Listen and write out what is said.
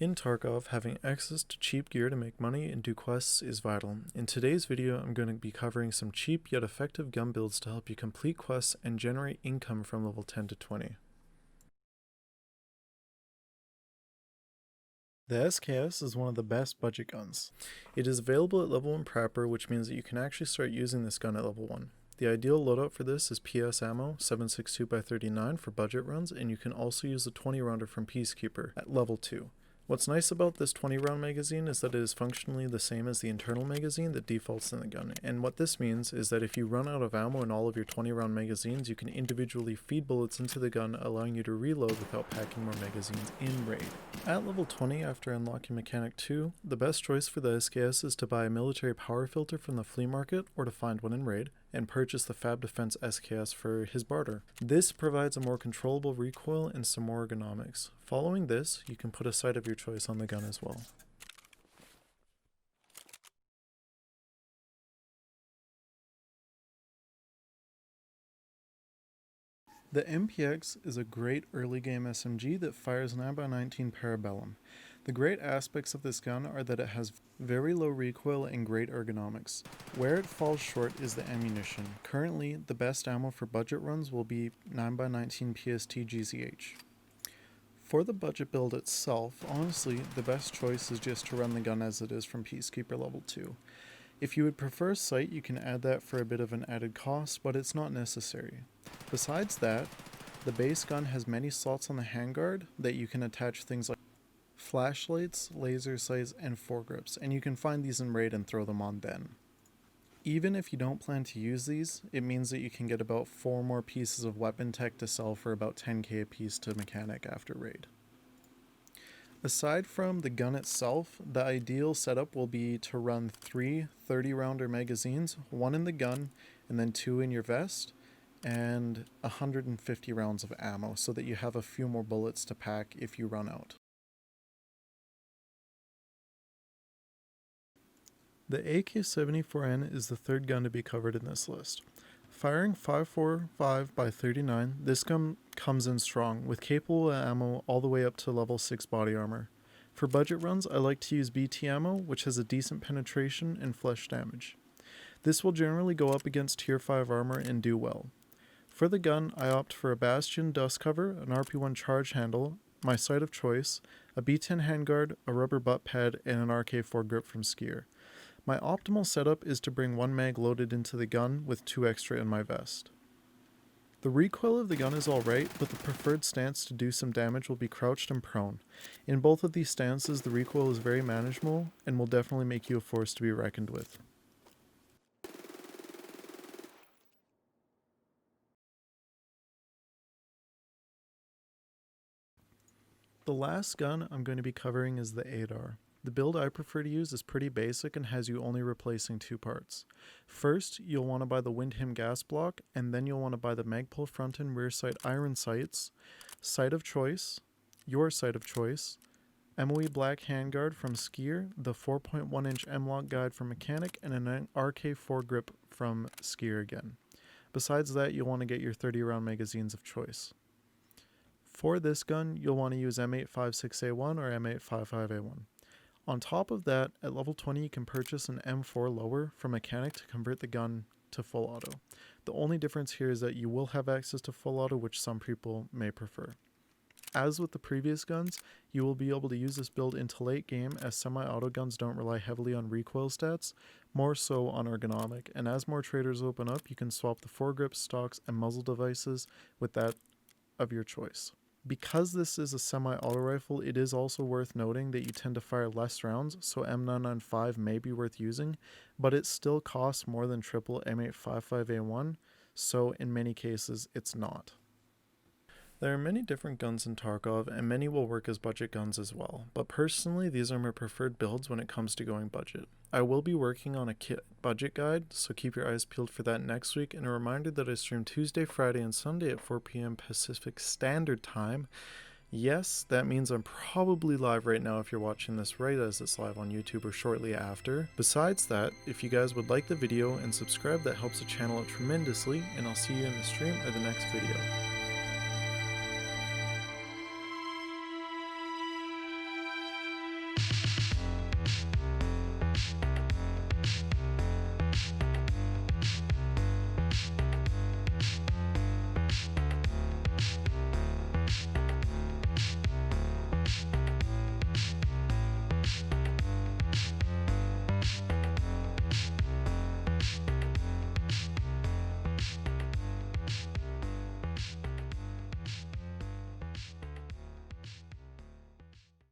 In Tarkov, having access to cheap gear to make money and do quests is vital. In today's video, I'm going to be covering some cheap yet effective gun builds to help you complete quests and generate income from level 10 to 20. The SKS is one of the best budget guns. It is available at level 1 proper, which means that you can actually start using this gun at level 1. The ideal loadout for this is PS ammo 7.62x39 for budget runs, and you can also use the 20 rounder from Peacekeeper at level 2. What's nice about this 20 round magazine is that it is functionally the same as the internal magazine that defaults in the gun, and what this means is that if you run out of ammo in all of your 20 round magazines, you can individually feed bullets into the gun, allowing you to reload without packing more magazines in raid. At level 20, after unlocking Mechanic 2, the best choice for the SKS is to buy a military power filter from the flea market or to find one in raid, and purchase the Fab SKS for his barter. This provides a more controllable recoil and some more ergonomics. Following this, you can put a sight of your choice on the gun as well. The MPX is a great early game SMG that fires 9x19 Parabellum. The great aspects of this gun are that it has very low recoil and great ergonomics. Where it falls short is the ammunition. Currently, the best ammo for budget runs will be 9x19 PST GZH. For the budget build itself, honestly, the best choice is just to run the gun as it is from Peacekeeper level 2. If you would prefer sight, you can add that for a bit of an added cost, but it's not necessary. Besides that, the base gun has many slots on the handguard that you can attach things like flashlights, laser sights, and foregrips, and you can find these in raid and throw them on then. Even if you don't plan to use these, it means that you can get about 4 more pieces of weapon tech to sell for about 10k a piece to mechanic after raid. Aside from the gun itself, the ideal setup will be to run 3 30-rounder magazines, 1 in the gun and then 2 in your vest, and 150 rounds of ammo so that you have a few more bullets to pack if you run out. The AK-74N is the third gun to be covered in this list. Firing 5.45x39, this gun comes in strong, with capable ammo all the way up to level 6 body armor. For budget runs, I like to use BT ammo, which has a decent penetration and flesh damage. This will generally go up against tier 5 armor and do well. For the gun, I opt for a Bastion dust cover, an RP1 charge handle, my sight of choice, a B10 handguard, a rubber butt pad, and an RK4 grip from Skier. My optimal setup is to bring 1 mag loaded into the gun with 2 extra in my vest. The recoil of the gun is alright, but the preferred stance to do some damage will be crouched and prone. In both of these stances, the recoil is very manageable and will definitely make you a force to be reckoned with. The last gun I'm going to be covering is the ADAR. The build I prefer to use is pretty basic and has you only replacing 2 parts. First, you'll want to buy the Windham gas block, and then you'll want to buy the Magpul front and rear sight iron sights, sight of choice, your sight of choice, MOE black handguard from Skier, the 4.1 inch M-Lock guide from Mechanic, and an RK4 grip from Skier again. Besides that, you'll want to get your 30 round magazines of choice. For this gun, you'll want to use M856A1 or M855A1. On top of that, at level 20 you can purchase an M4 lower from Mechanic to convert the gun to full auto. The only difference here is that you will have access to full auto, which some people may prefer. As with the previous guns, you will be able to use this build into late game as semi-auto guns don't rely heavily on recoil stats, more so on ergonomic, and as more traders open up, you can swap the foregrip, stocks, and muzzle devices with that of your choice. Because this is a semi-auto rifle, it is also worth noting that you tend to fire less rounds, so M995 may be worth using, but it still costs more than triple M855A1, so in many cases it's not. There are many different guns in Tarkov, and many will work as budget guns as well, but personally these are my preferred builds when it comes to going budget. I will be working on a kit budget guide, so keep your eyes peeled for that next week, and a reminder that I stream Tuesday, Friday, and Sunday at 4 p.m. Pacific Standard Time. Yes, that means I'm probably live right now if you're watching this right as it's live on YouTube or shortly after. Besides that, if you guys would like the video and subscribe, that helps the channel out tremendously, and I'll see you in the stream or the next video.